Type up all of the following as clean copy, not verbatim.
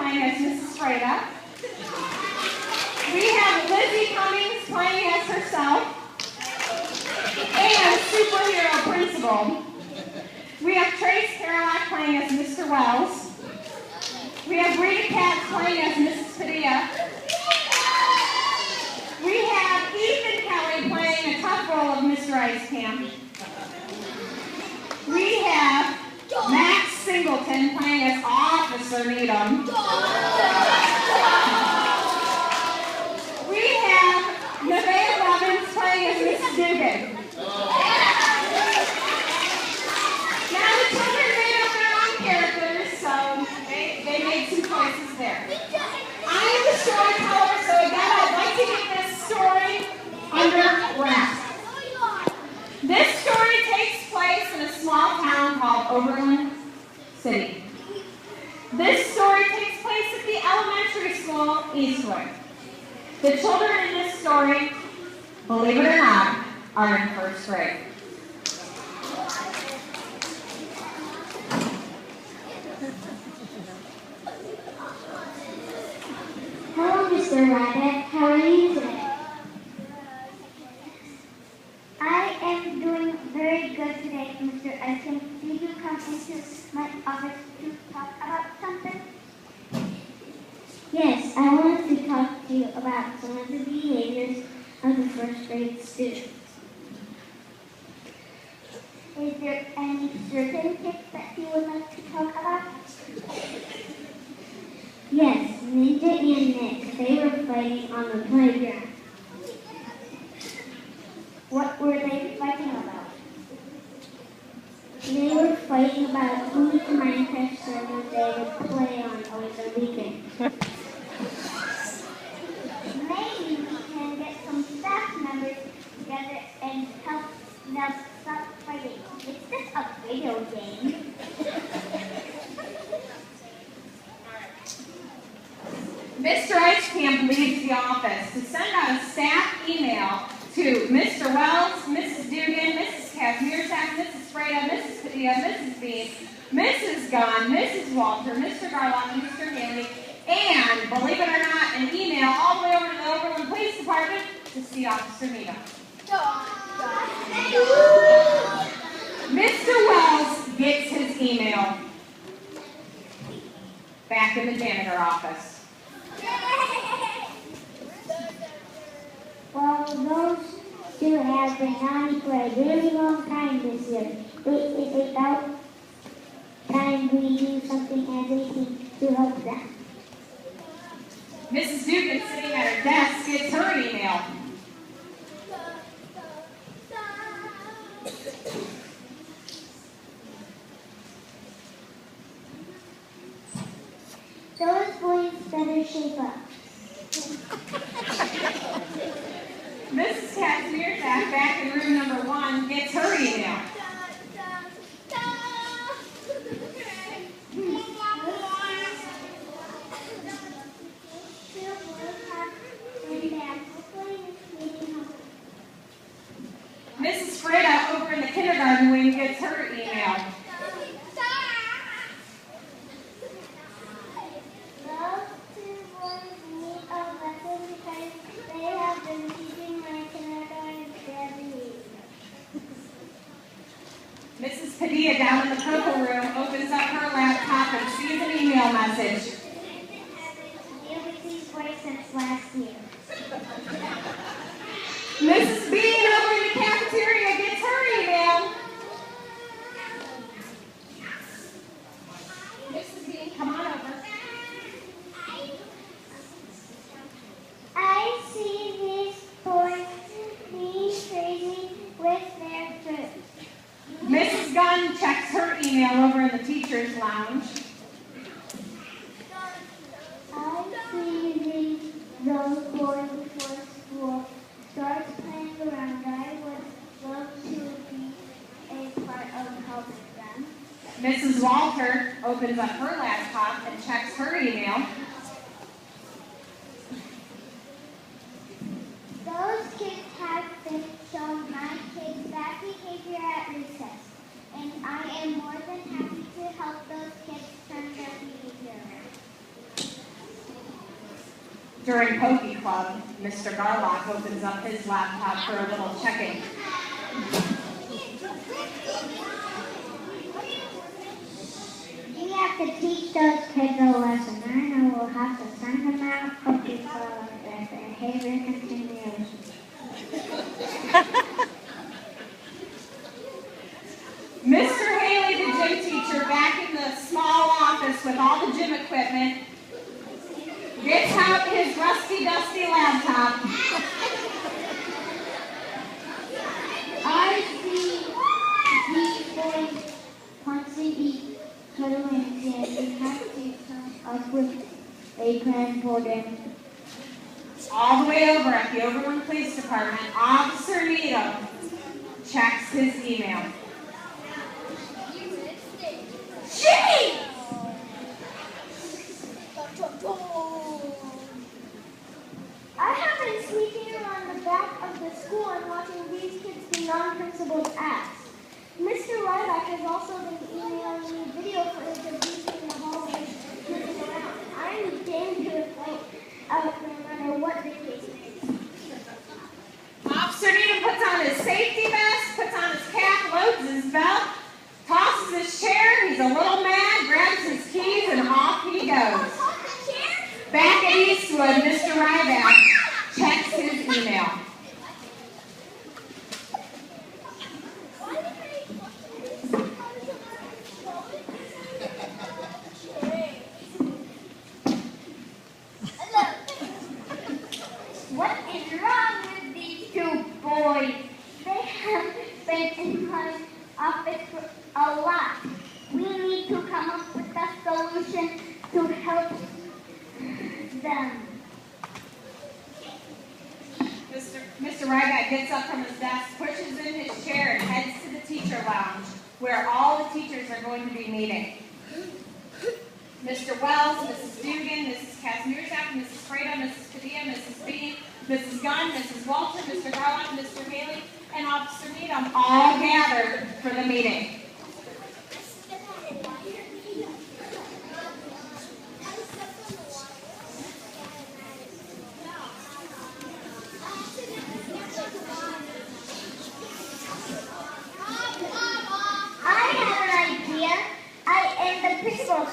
playing as Mrs. Rybak. We have Lizzie Cummings playing as herself. And superhero principal. We have Trace Carolak playing as Mr. Wells. We have Rita Katz playing as Mrs. Padilla. We have Ethan Kelly playing a tough role of Mr. Ice Camp. We have Max Singleton playing as Officer Needham. We have Nevaeh Robbins playing as Mrs. Dugan. Now the children made up their own characters, so they made some choices there. I am the storyteller, so again, I'd like to get this story under wraps. This story takes place in a small town called Oberlin City. This story takes place at the elementary school, Eastwood. The children in this story, believe it or not, are in first grade. Hello, Mr. Rybak. How are you today? I am doing very good today, Mr. Isom. Did you come into my office to talk about something? Yes, I wanted to talk to you about some of the behaviors of the first grade students. Is there any certain tips that you would like to talk about? Yes, Ninja and Nick, they were fighting on the playground. What were they fighting about? They were fighting about whose Minecraft server they would play on over the weekend. Maybe we can get some staff members together and help them stop fighting. It's just a video game. Mr. Ice Camp leaves the office to send out a staff email to Mr. Wells, Mrs. Dugan, Mrs. Kazmierczak, Mrs. Freda, Mrs. Padilla, Mrs. Bean, Mrs. Gunn, Mrs. Walter, Mr. Garland, Mr. Haley, and, believe it or not, an email all the way over to the Oberlin Police Department to see Officer Nita. Mr. Wells gets his email back in the janitor office. Well, those two have been naughty for a really long time this year. It's about time we do something as a team to help them. Mrs. Dugan, sitting at her desk, gets her email. Those boys better shape up. Mrs. Kazmierczak, back in room number 1, gets her email. Mrs. Freda, over in the kindergarten wing, gets her email. Mrs. Padilla, down in the purple room, opens up her laptop and sees an email message. Since last year. Mrs. Bean, over in the cafeteria, gets her email. Mrs. Bean, come on over. I see these boys being crazy with their food. Mrs. Gunn checks her email over in the teacher's lounge. I see those boys before school starts playing around. I would love to be a part of helping them. Mrs. Walter opens up her laptop and checks her email. Those kids have been shown my kids bad behavior at recess, and I am more than happy to help those kids turn their behavior around. During Pokey Club, Mr. Garlock opens up his laptop for a little checking. We have to teach those kids a lesson. I know we'll have to send them out of Pokey Club if their behavior continues. Mr. Haley, the gym teacher, back in the small office with all the gym equipment, gets out his rusty, dusty laptop. I see these boys punching each other and we have to come up with a plan for them. All the way over at the Overland Police Department, Officer Needham checks his email. Jimmy! I have been sneaking around the back of the school and watching these kids do non-principled acts. Mr. Rybak has also been emailing me video footage of these in the hallway moving around. I am dangerous out there no matter what the case is. Officer Needham puts on his safety vest, puts on his cap, loads his belt, tosses his chair, he's a little mad, grabs his keys, and off he goes. Back at Eastwood, Mr. Rybak checks his email. What is wrong with these two boys? They have been in my office for a lot. We need to come up with a solution to help them. Mr. Rybak gets up from his desk, pushes in his chair, and heads to the teacher lounge, where all the teachers are going to be meeting. Mr. Wells, Mrs. Dugan, Mrs. Kazmierzak, Mrs. Freda, Mrs. Padilla, Mrs. Bean, Mrs. Gunn, Mrs. Walter, Mr. Garlock, Mr. Haley, and Officer Needham all gathered for the meeting.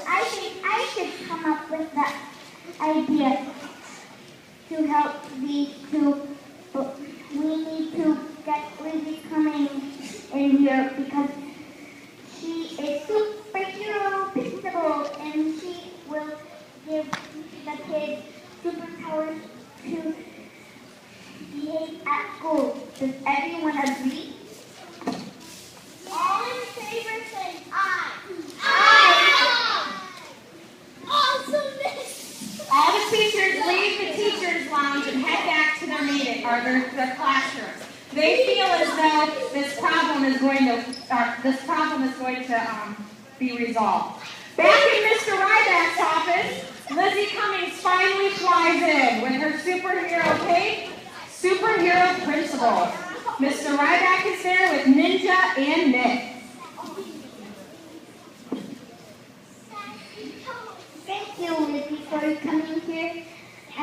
I think I should come up with that idea to help these two. We need to get Lizzie coming in here because she is superhero principal and she will give the kids superpowers to behave at school. Does everyone agree? All in favor say aye. All the teachers leave the teachers' lounge and head back to their meeting or their classrooms. They feel as though this problem is going to be resolved. Back in Mr. Rybak's office, Lizzie Cummings finally flies in with her superhero cape, superhero principal. Mr. Rybak is there with Ninja and Nick. Thank you, Lizzie, for coming here. I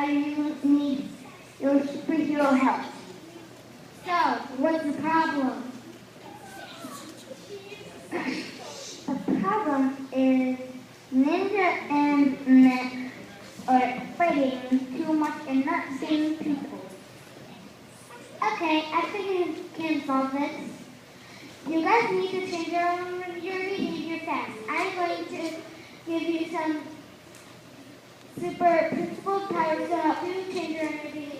really need your superhero help. So, what's the problem? The problem is Ninja and Nick are fighting too much and not seeing people. Okay, I think we can solve this. You guys need to change your behavior fast. I'm going to give you some super principal powers to help you change your behavior.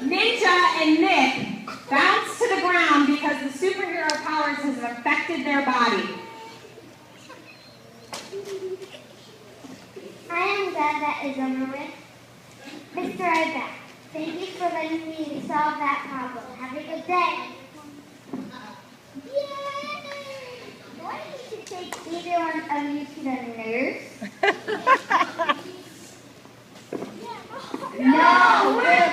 Ninja and Nick bounce to the ground because the superhero powers has affected their body. I am glad that is over with. Mr. Rybak, thank you for letting me solve that problem. Have a good day. Yay! Do I need to take either one of you to the nurse? No, we're